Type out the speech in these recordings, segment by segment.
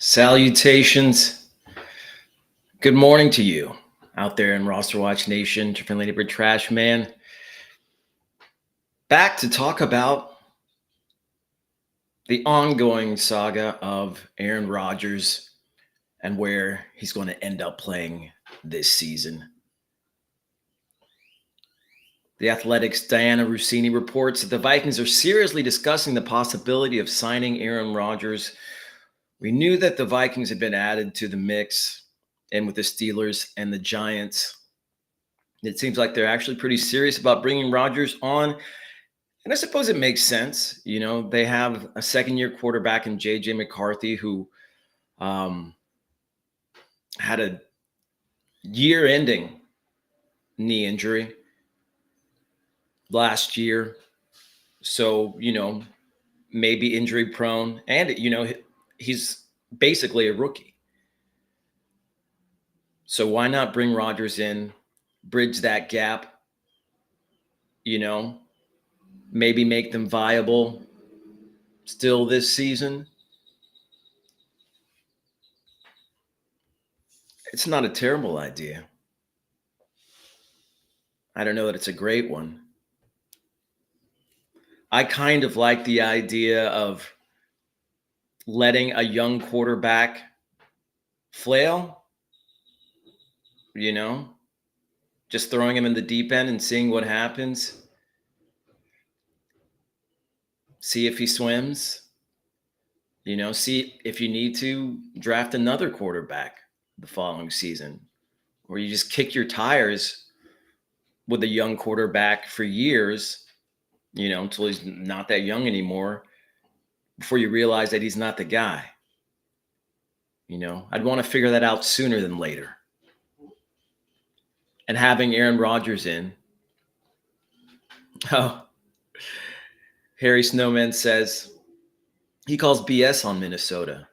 Salutations. Good morning to you out there in RosterWatch Nation, Friendly Neighborhood Trash Man. Back to talk about the ongoing saga of Aaron Rodgers and where he's going to end up playing this season. The Athletic's Diana Rossini reports that the Vikings are seriously discussing the possibility of signing Aaron Rodgers. We knew that the Vikings had been added to the mix, and with the Steelers and the Giants, it seems like they're actually pretty serious about bringing Rodgers on. And I suppose it makes sense. You know, they have a second-year quarterback in J.J. McCarthy who had a year-ending knee injury last year. So, maybe injury prone. And, he's basically a rookie. So why not bring Rodgers in, bridge that gap, maybe make them viable still this season? It's not a terrible idea. I don't know that it's a great one. I kind of like the idea of letting a young quarterback flail, just throwing him in the deep end and seeing what happens. See if he swims, see if you need to draft another quarterback the following season, or you just kick your tires with a young quarterback for years, until he's not that young anymore, before you realize that he's not the guy. I'd want to figure that out sooner than later. And having Aaron Rodgers in. Oh, Harry Snowman says he calls BS on Minnesota.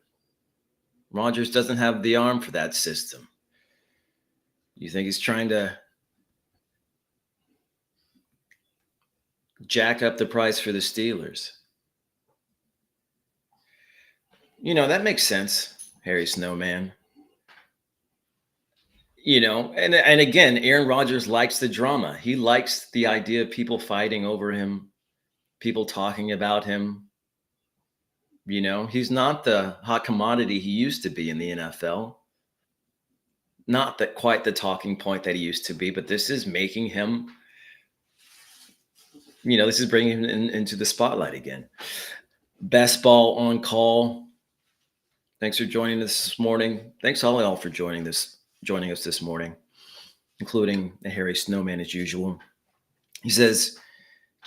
Rodgers doesn't have the arm for that system. You think he's trying to jack up the price for the Steelers? That makes sense, Harry Snowman. And again, Aaron Rodgers likes the drama. He likes the idea of people fighting over him, people talking about him. He's not the hot commodity he used to be in the NFL. Not that quite the talking point that he used to be, but this is making him, this is bringing him into the spotlight again. Best Ball on call. Thanks for joining us this morning. Thanks all for joining us this morning, including the Harry Snowman as usual. He says,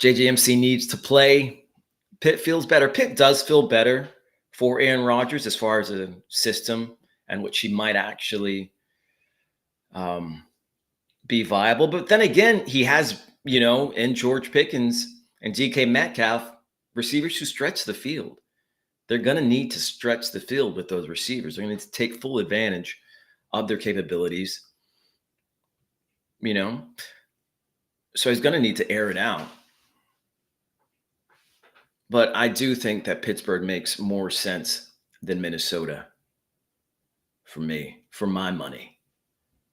JJMC needs to play. Pitt feels better. Pitt does feel better for Aaron Rodgers as far as a system and what she might actually be viable. But then again, he has, in George Pickens and DK Metcalf, receivers who stretch the field. They're going to need to stretch the field with those receivers. They're going to take full advantage of their capabilities, So he's going to need to air it out. But I do think that Pittsburgh makes more sense than Minnesota for me, for my money.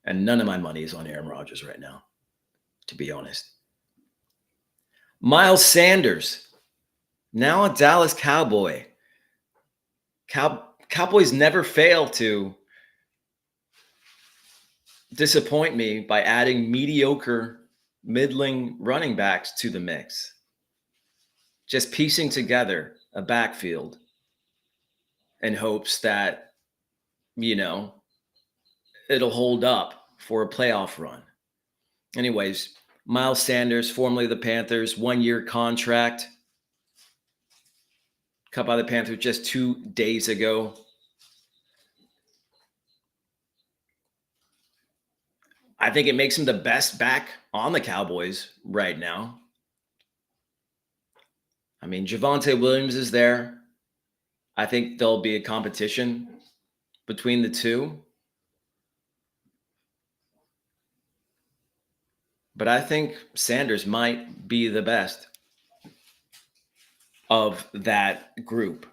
And none of my money is on Aaron Rodgers right now, to be honest. Miles Sanders, now a Dallas Cowboy. Cowboys never fail to disappoint me by adding mediocre, middling running backs to the mix. Just piecing together a backfield in hopes that, it'll hold up for a playoff run. Anyways, Miles Sanders, formerly the Panthers, 1-year contract. Cut by the Panthers just 2 days ago. I think it makes him the best back on the Cowboys right now. I mean, Javonte Williams is there. I think there'll be a competition between the two. But I think Sanders might be the best of that group,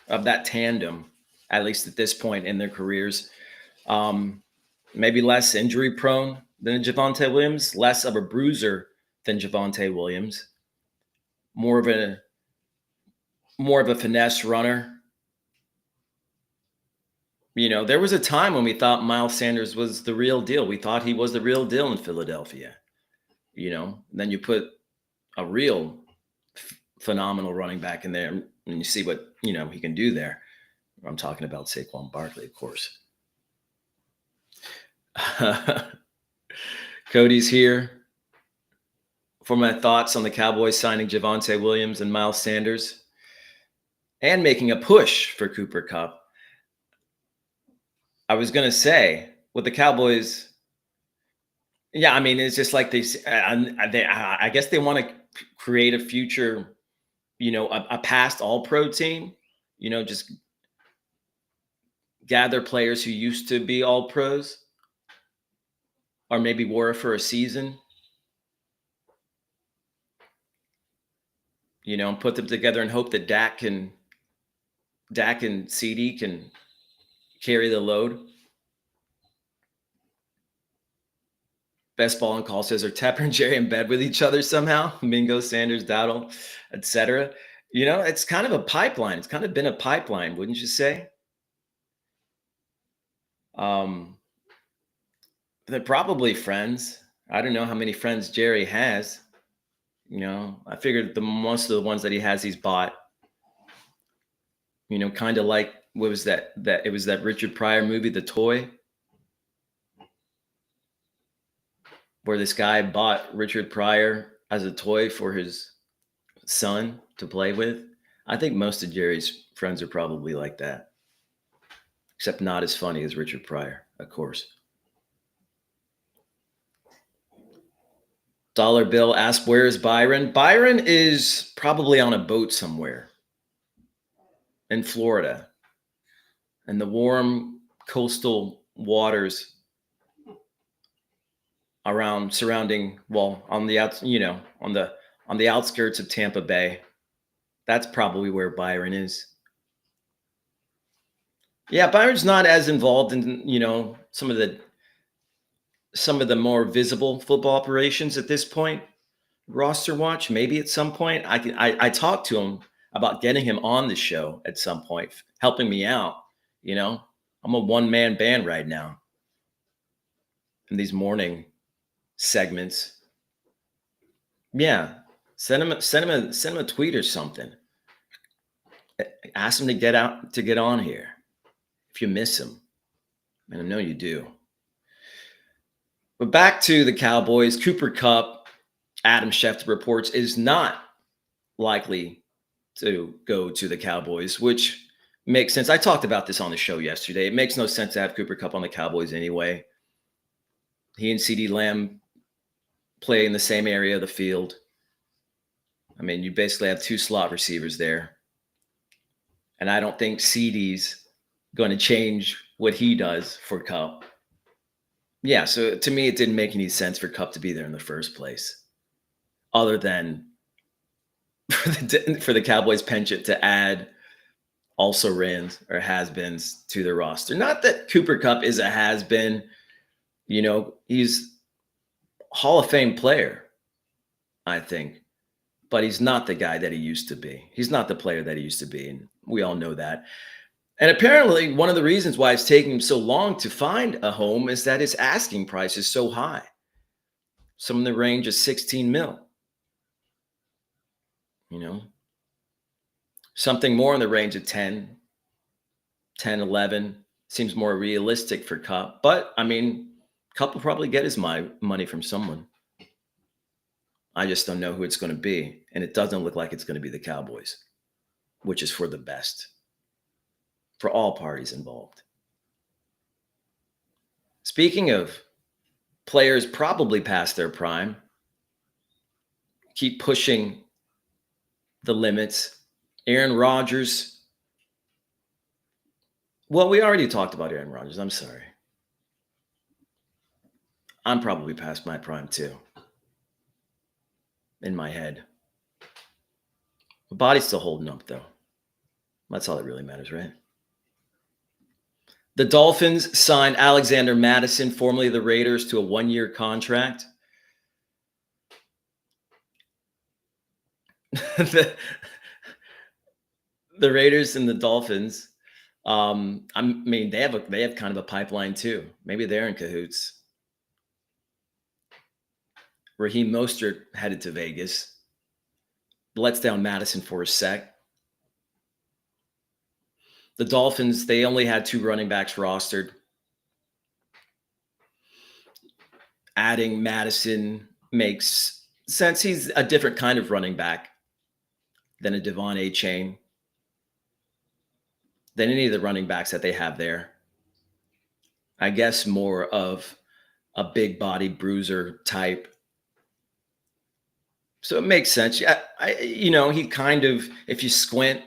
of that tandem at least at this point in their careers. Maybe less injury prone than Javonte Williams, less of a bruiser than Javonte Williams, more of a finesse runner. There was a time when we thought Miles Sanders was the real deal. We thought he was the real deal in Philadelphia. Then you put a real phenomenal running back in there, and you see what he can do there. I'm talking about Saquon Barkley, of course. Cody's here for my thoughts on the Cowboys signing Javonte Williams and Miles Sanders and making a push for Cooper Kupp. I was going to say, with the Cowboys, yeah, I mean, it's just like I guess they want to create a future, a past all-pro team, just gather players who used to be all-pros or maybe were for a season, and put them together and hope that Dak and CD can carry the load. Best ball and call says, are Tepper and Jerry in bed with each other somehow? Mingo, Sanders, Dowdle, etc. It's kind of a pipeline. It's kind of been a pipeline, wouldn't you say? They're probably friends. I don't know how many friends Jerry has. I figured most of the ones that he has, he's bought. Kind of like, what was that? It was that Richard Pryor movie, The Toy, where this guy bought Richard Pryor as a toy for his son to play with. I think most of Jerry's friends are probably like that, except not as funny as Richard Pryor, of course. Dollar Bill asks, where is Byron? Byron is probably on a boat somewhere in Florida, in the warm coastal waters surrounding, on the on the outskirts of Tampa Bay. That's probably where Byron is. Yeah, Byron's not as involved in some of the more visible football operations at this point. RosterWatch, maybe at some point. I talked to him about getting him on the show at some point, helping me out. I'm a one-man band right now in these morning segments. Yeah, send him a tweet or something. Ask him to get on here if you miss him, and I know you do. But back to the Cowboys. Cooper Kupp, Adam Schefter reports, is not likely to go to the Cowboys, which makes sense. I talked about this on the show yesterday. It makes no sense to have Cooper Kupp on the Cowboys anyway. He and CeeDee Lamb play in the same area of the field. I mean, you basically have two slot receivers there. And I don't think CeeDee's going to change what he does for Kupp. Yeah, so to me, it didn't make any sense for Kupp to be there in the first place, other than for the Cowboys penchant to add also rans or has-beens to the roster. Not that Cooper Kupp is a has-been. He's a Hall of Fame player, I think, but he's not the guy that he used to be. He's not the player that he used to be, and we all know that. And apparently, one of the reasons why it's taking him so long to find a home is that his asking price is so high. Some in the range of 16 mil. Something more in the range of 10, 11 seems more realistic for Kupp. But, I mean, Kupp will probably get his money from someone. I just don't know who it's going to be. And it doesn't look like it's going to be the Cowboys, which is for the best for all parties involved. Speaking of players probably past their prime, keep pushing the limits. Aaron Rodgers. Well, we already talked about Aaron Rodgers. I'm sorry. I'm probably past my prime too. In my head. The body's still holding up though. That's all that really matters, right? The Dolphins signed Alexander Madison, formerly the Raiders, to a 1-year contract. the, the Raiders and the Dolphins. I mean, they have kind of a pipeline too. Maybe they're in cahoots. Raheem Mostert headed to Vegas. Let's down Madison for a sec. The Dolphins, they only had 2 running backs rostered. Adding Madison makes sense. He's a different kind of running back than a Devon Achane, than any of the running backs that they have there. I guess more of a big body bruiser type. So it makes sense. Yeah, he kind of, if you squint,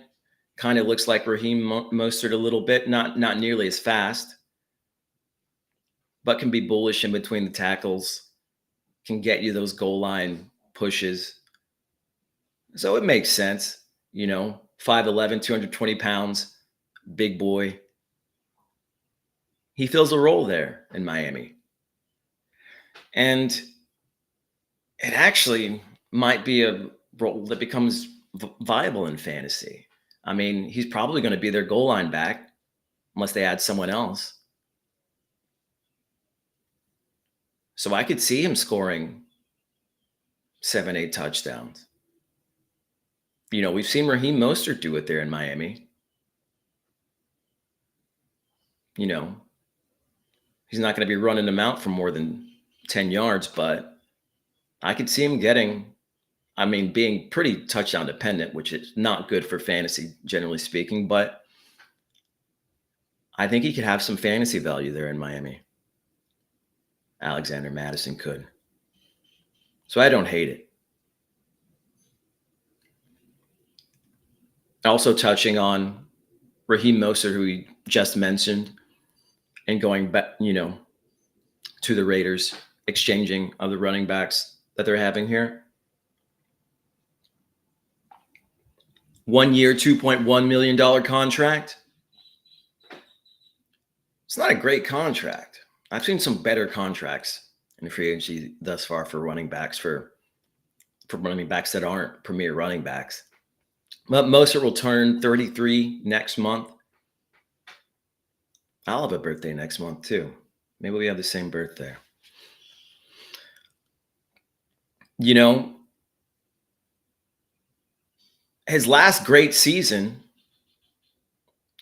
kind of looks like Raheem Mostert a little bit, not nearly as fast, but can be bullish in between the tackles, can get you those goal line pushes. So it makes sense, 5'11", 220 pounds, big boy. He fills a role there in Miami. And it actually might be a role that becomes viable in fantasy. I mean, he's probably going to be their goal line back unless they add someone else. So I could see him scoring 7, 8 touchdowns. We've seen Raheem Mostert do it there in Miami. He's not going to be running them out for more than 10 yards, but I could see him being pretty touchdown dependent, which is not good for fantasy, generally speaking, but I think he could have some fantasy value there in Miami. Alexander Madison could. So I don't hate it. Also touching on Raheem Mostert, who we just mentioned, and going back, to the Raiders, exchanging other running backs that they're having here. 1 year, $2.1 million contract. It's not a great contract. I've seen some better contracts in free agency thus far for running backs, for running backs that aren't premier running backs. But Mostert will turn 33 next month. I'll have a birthday next month too. Maybe we have the same birthday. His last great season,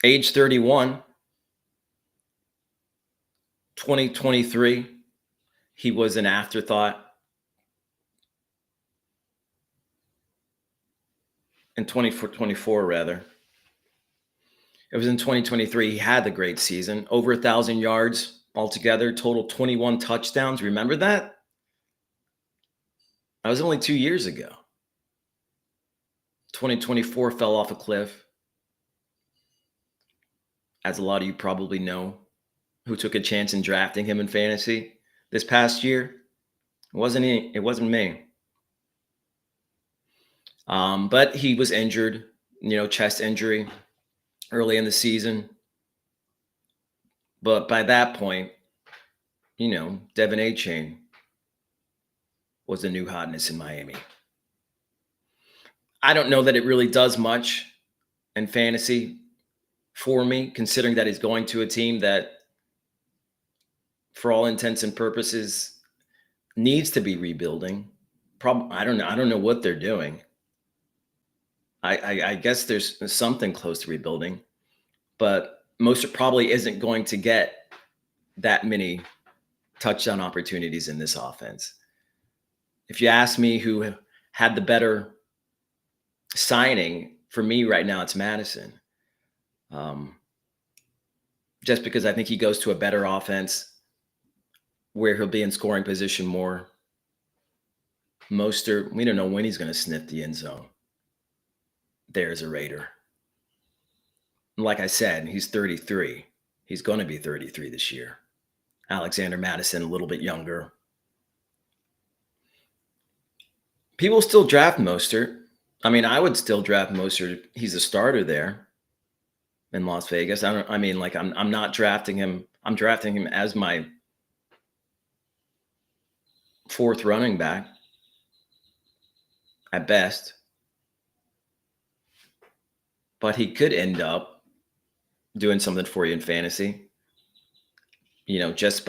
age 31, 2023, he was an afterthought. In 2024, rather. It was in 2023. He had the great season, over 1,000 yards altogether, total 21 touchdowns. Remember that? That was only 2 years ago. 2024 fell off a cliff, as a lot of you probably know, who took a chance in drafting him in fantasy this past year. It wasn't me. But he was injured, chest injury early in the season. But by that point, Devon Achane was the new hotness in Miami. I don't know that it really does much in fantasy for me, considering that he's going to a team that, for all intents and purposes, needs to be rebuilding. I don't know what they're doing. I guess there's something close to rebuilding, but Mostert probably isn't going to get that many touchdown opportunities in this offense. If you ask me who had the better signing, for me right now, it's Madison. Just because I think he goes to a better offense where he'll be in scoring position more. Mostert, we don't know when he's going to sniff the end zone. There's a Raider. Like I said, he's 33. He's going to be 33 this year. Alexander Madison, a little bit younger. People still draft Mostert. I mean, I would still draft Mostert. He's a starter there. in Las Vegas. I mean, like I'm not drafting him. I'm drafting him as my fourth running back at best. But he could end up doing something for you in fantasy, just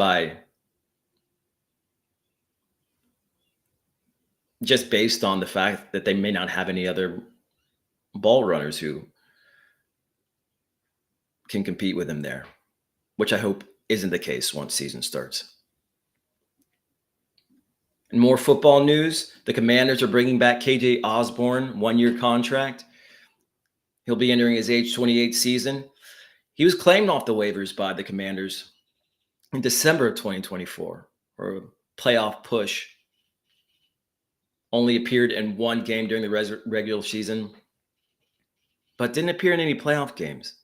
based on the fact that they may not have any other ball runners who can compete with him there, which I hope isn't the case once season starts. In more football news, the Commanders are bringing back KJ Osborne, 1-year contract. He'll be entering his age 28 season. He was claimed off the waivers by the Commanders in December of 2024 for a playoff push. Only appeared in one game during the regular season, but didn't appear in any playoff games.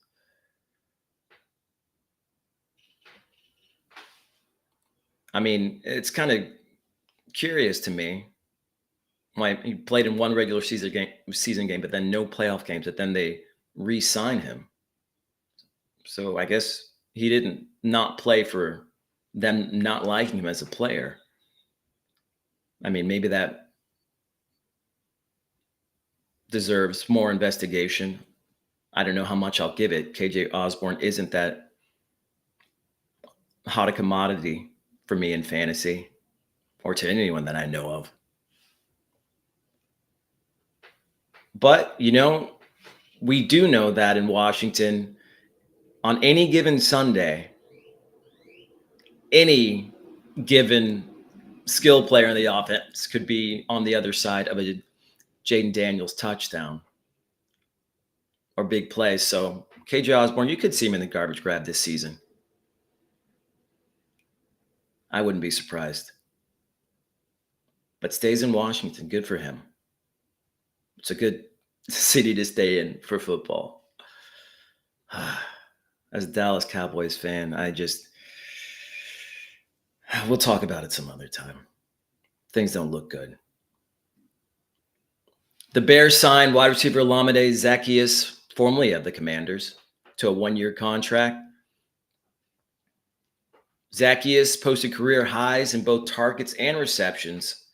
I mean, it's kind of curious to me. Why he played in one regular season game, but then no playoff games, but then they re-sign him. So I guess he didn't not play for them not liking him as a player. I mean, maybe that deserves more investigation. I don't know how much I'll give it. KJ Osborne isn't that hot a commodity for me in fantasy or to anyone that I know of. But, we do know that in Washington, on any given Sunday, any given skill player in the offense could be on the other side of a Jaden Daniels touchdown or big plays. So KJ Osborne, you could see him in the garbage grab this season. I wouldn't be surprised. But stays in Washington. Good for him. It's a good city to stay in for football. As a Dallas Cowboys fan, we'll talk about it some other time. Things don't look good. The Bears signed wide receiver Olamide Zaccheaus, formerly of the Commanders, to a 1-year contract. Zaccheaus posted career highs in both targets and receptions,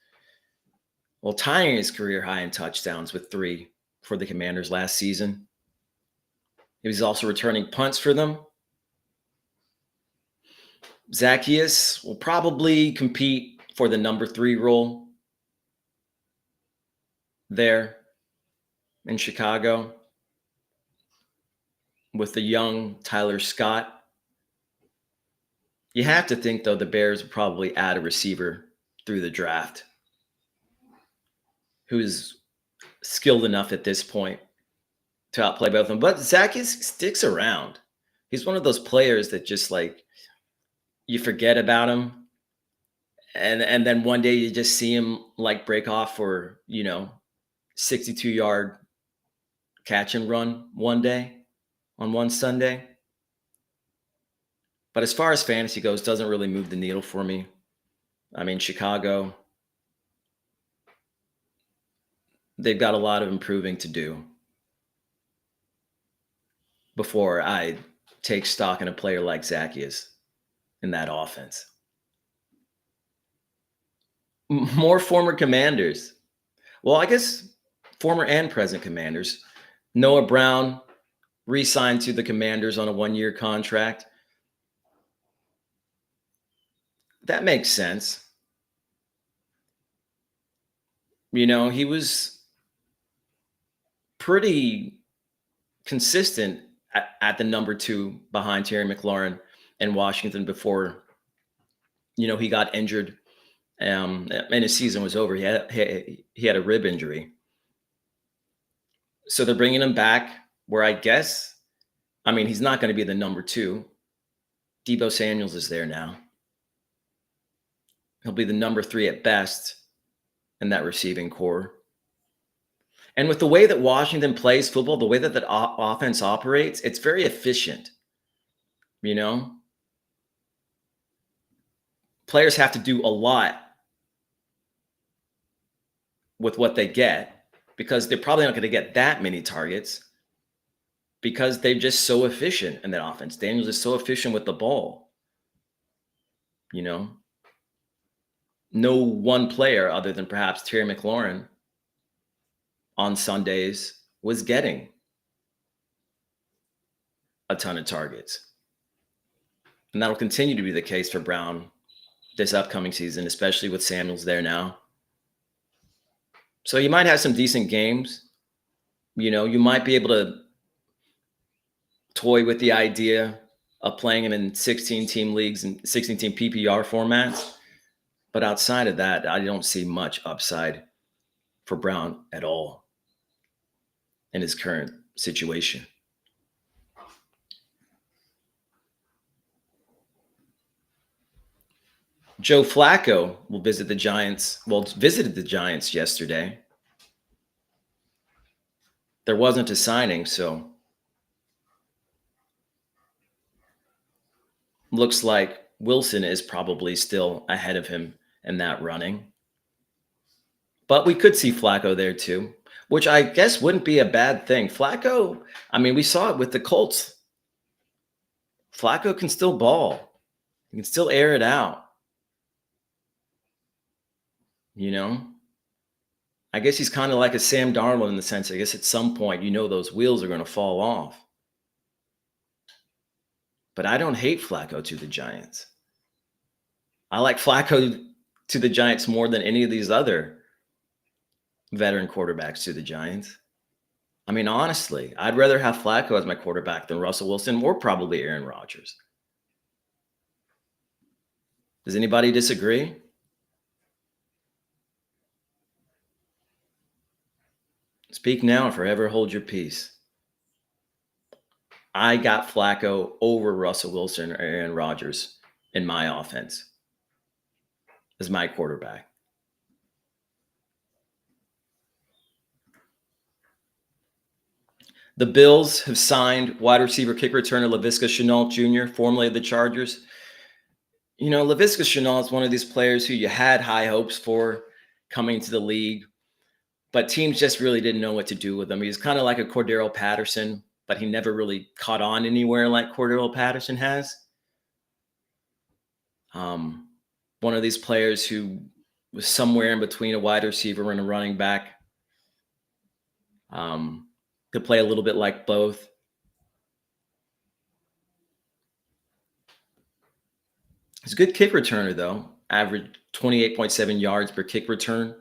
while tying his career high in touchdowns with 3 for the Commanders last season. He was also returning punts for them. Zaccheaus will probably compete for the number 3 role there in Chicago with the young Tyler Scott. You have to think, though, the Bears will probably add a receiver through the draft who's skilled enough at this point to outplay both of them. But Zaccheaus sticks around. He's one of those players that just you forget about him. And then one day you just see him break off for, 62-yard catch and run one day on one Sunday. But as far as fantasy goes, doesn't really move the needle for me. I mean, Chicago, they've got a lot of improving to do before I take stock in a player like Zaccheaus in that offense. More former Commanders. Well, I guess former and present Commanders. Noah Brown re-signed to the Commanders on a 1-year contract. That makes sense. He was pretty consistent at the number 2 behind Terry McLaurin in Washington before, he got injured and his season was over. He had a rib injury. So they're bringing him back where he's not going to be the number 2. Deebo Samuels is there now. He'll be the number 3 at best in that receiving core. And with the way that Washington plays football, the way that the offense operates, it's very efficient. Players have to do a lot with what they get because they're probably not going to get that many targets. because they're just so efficient in that offense. Daniels is so efficient with the ball. You know, no one player other than perhaps Terry McLaurin on Sundays was getting a ton of targets. And that'll continue to be the case for Brown this upcoming season, especially with Samuels there now. So you might have some decent games. You might be able to toy with the idea of playing him in 16-team leagues and 16-team PPR formats. But outside of that, I don't see much upside for Brown at all in his current situation. Joe Flacco will visit the Giants. Well, visited the Giants yesterday. There wasn't a signing, so looks like Wilson is probably still ahead of him in that running. But we could see Flacco there too, which I guess wouldn't be a bad thing. Flacco, I mean, we saw it with the Colts. Flacco can still ball. He can still air it out. I guess he's kind of like a Sam Darnold in the sense, I guess at some point, those wheels are going to fall off. But I don't hate Flacco to the Giants. I like Flacco to the Giants more than any of these other veteran quarterbacks to the Giants. I mean, honestly, I'd rather have Flacco as my quarterback than Russell Wilson or probably Aaron Rodgers. Does anybody disagree? Speak now or forever hold your peace. I got Flacco over Russell Wilson or Aaron Rodgers in my offense as my quarterback. The Bills have signed wide receiver kick returner Laviska Shenault Jr., formerly of the Chargers. Laviska Shenault is one of these players who you had high hopes for coming into the league, but teams just really didn't know what to do with him. He was kind of like a Cordero Patterson, but he never really caught on anywhere like Cordero Patterson has. One of these players who was somewhere in between a wide receiver and a running back. Could play a little bit like both. He's a good kick returner, though. Averaged 28.7 yards per kick return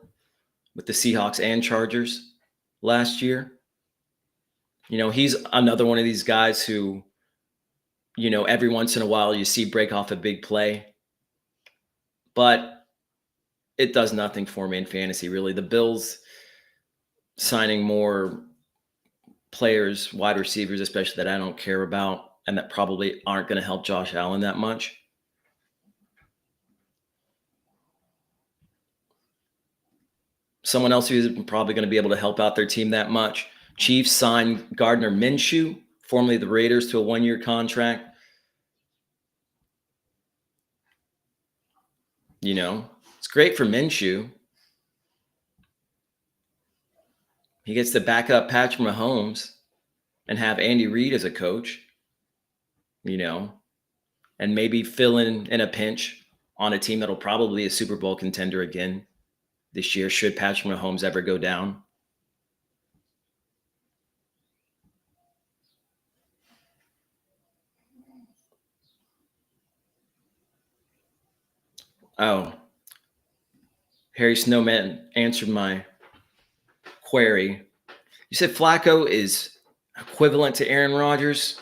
with the Seahawks and Chargers last year. He's another one of these guys who, every once in a while you see break off a big play. But it does nothing for me in fantasy, really. The Bills signing more players, wide receivers, especially that I don't care about and that probably aren't going to help Josh Allen that much. Someone else who's probably going to be able to help out their team that much. Chiefs signed Gardner Minshew, formerly the Raiders, to a 1-year contract. It's great for Minshew. He gets to back up Patrick Mahomes and have Andy Reid as a coach, and maybe fill in a pinch on a team that'll probably be a Super Bowl contender again this year, should Patrick Mahomes ever go down. Oh, Harry Snowman answered my query. You said Flacco is equivalent to Aaron Rodgers.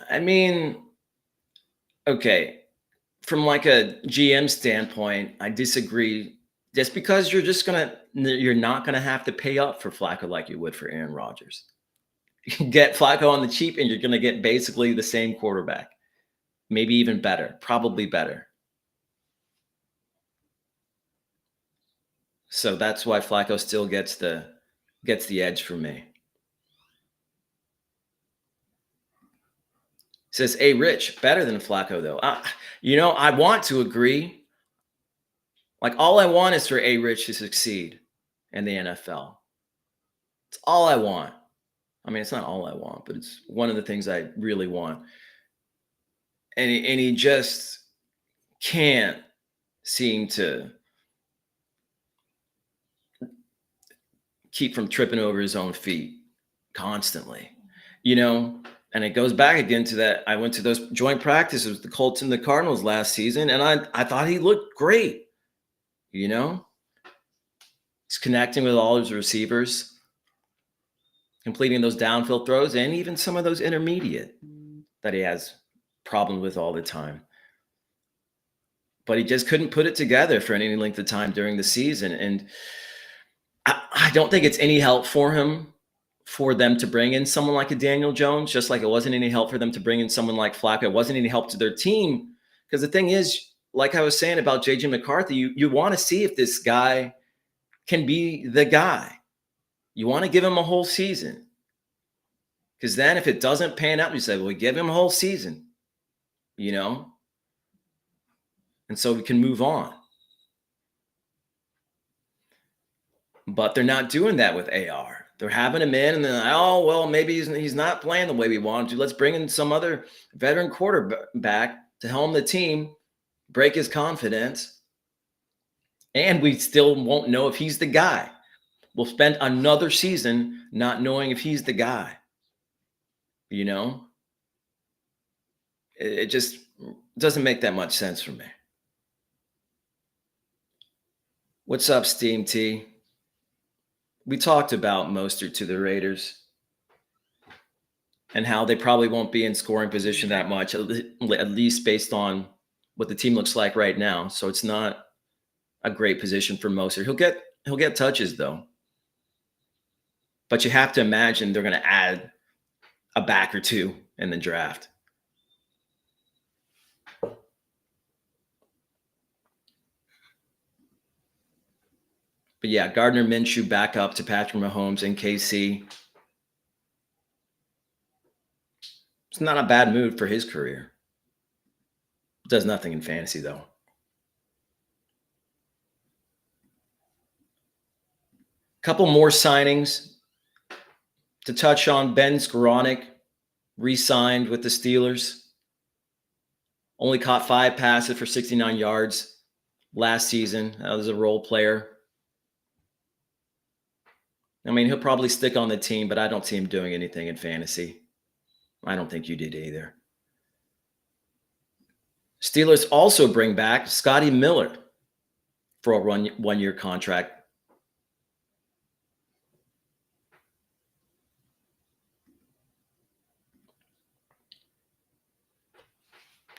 I mean, okay, from like a GM standpoint, I disagree. Just because you're not gonna have to pay up for Flacco like you would for Aaron Rodgers. You can get Flacco on the cheap, and you're gonna get basically the same quarterback, maybe even better, probably better. So that's why Flacco still gets the edge for me. Says, "Hey, Rich, better than Flacco though." I want to agree. Like, all I want is for A. Rich to succeed in the NFL. It's all I want. I mean, it's not all I want, but it's one of the things I really want. And he just can't seem to keep from tripping over his own feet constantly, you know? And it goes back again to that. I went to those joint practices with the Colts and the Cardinals last season, and I thought he looked great, you know? He's connecting with all his receivers, completing those downfield throws, and even some of those intermediate that he has problem with all the time. But he just couldn't put it together for any length of time during the season. And I don't think it's any help for him for them to bring in someone like a Daniel Jones, just like it wasn't any help for them to bring in someone like Flacco. It wasn't any help to their team. Because the thing is, like I was saying about JJ McCarthy, you want to see if this guy can be the guy. You want to give him a whole season. Because then if it doesn't pan out, you say, well, we give him a whole season, you know? And so we can move on. But they're not doing that with AR. They're having him in, and then, oh, well, maybe he's not playing the way we want to. Let's bring in some other veteran quarterback to helm the team, break his confidence, and we still won't know if he's the guy. We'll spend another season not knowing if he's the guy. You know? It just doesn't make that much sense for me. What's up, Steam T? We talked about Mostert to the Raiders and how they probably won't be in scoring position that much, at least based on what the team looks like right now. So it's not a great position for Mostert. He'll get touches though. But you have to imagine they're going to add a back or two in the draft. But yeah, Gardner Minshew back up to Patrick Mahomes and KC. It's not a bad move for his career. Does nothing in fantasy, though. Couple more signings to touch on. Ben Skoranek re-signed with the Steelers. Only caught 5 passes for 69 yards last season. That was a role player. I mean, he'll probably stick on the team, but I don't see him doing anything in fantasy. I don't think you did either. Steelers also bring back Scotty Miller for a one-year contract.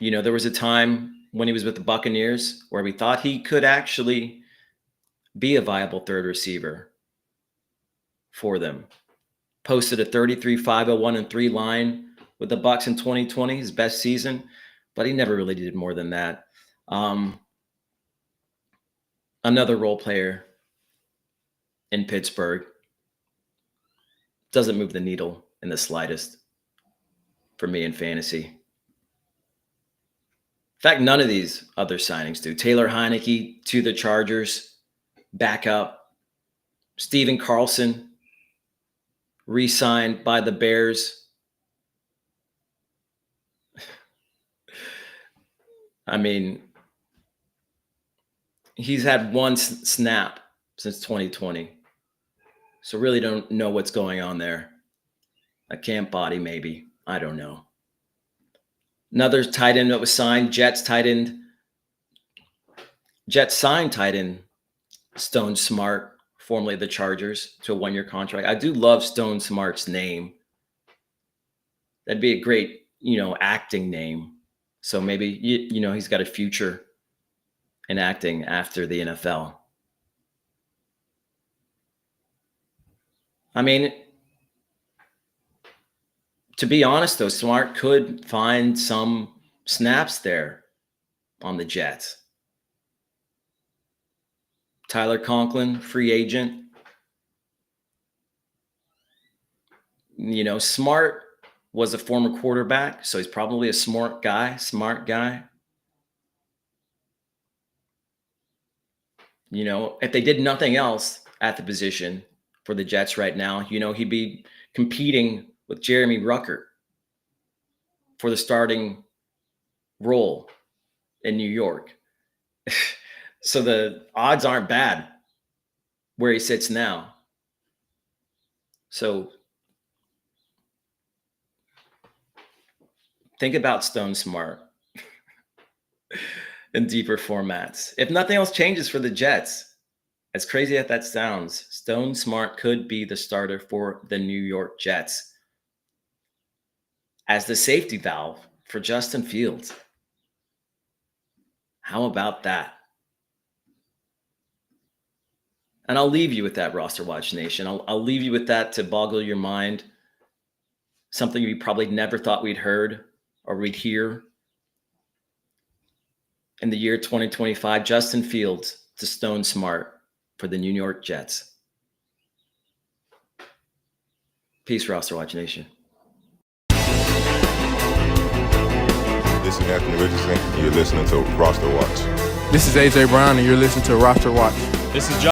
You know, there was a time when he was with the Buccaneers where we thought he could actually be a viable third receiver for them. Posted a 33-501-3 line with the Bucs in 2020, his best season, but he never really did more than that. Another role player in Pittsburgh. Doesn't move the needle in the slightest for me in fantasy. In fact, none of these other signings do. Taylor Heineke to the Chargers, back up. Steven Carlson, re-signed by the Bears. I mean, he's had one snap since 2020. So really don't know what's going on there. A camp body, maybe. I don't know. Another tight end that was signed, Jets signed tight end Stone Smart, formerly the Chargers, to a one-year contract. I do love Stone Smart's name. That'd be a great, acting name. So maybe, he's got a future in acting after the NFL. I mean, to be honest, though, Smart could find some snaps there on the Jets. Tyler Conklin, free agent. Smart was a former quarterback, so he's probably a smart guy. If they did nothing else at the position, for the Jets right now. He'd be competing with Jeremy Ruckert for the starting role in New York. So the odds aren't bad where he sits now. So think about Stone Smart in deeper formats. If nothing else changes for the Jets, as crazy as that sounds, Stone Smart could be the starter for the New York Jets as the safety valve for Justin Fields. How about that? And I'll leave you with that, Roster Watch Nation. I'll leave you with that to boggle your mind. Something we probably never thought we'd heard or we'd hear. In the year 2025, Justin Fields to Stone Smart for the New York Jets. Peace, Roster Watch Nation. This is Anthony Richardson, and you're listening to Roster Watch. This is AJ Brown, and you're listening to Roster Watch. This is John.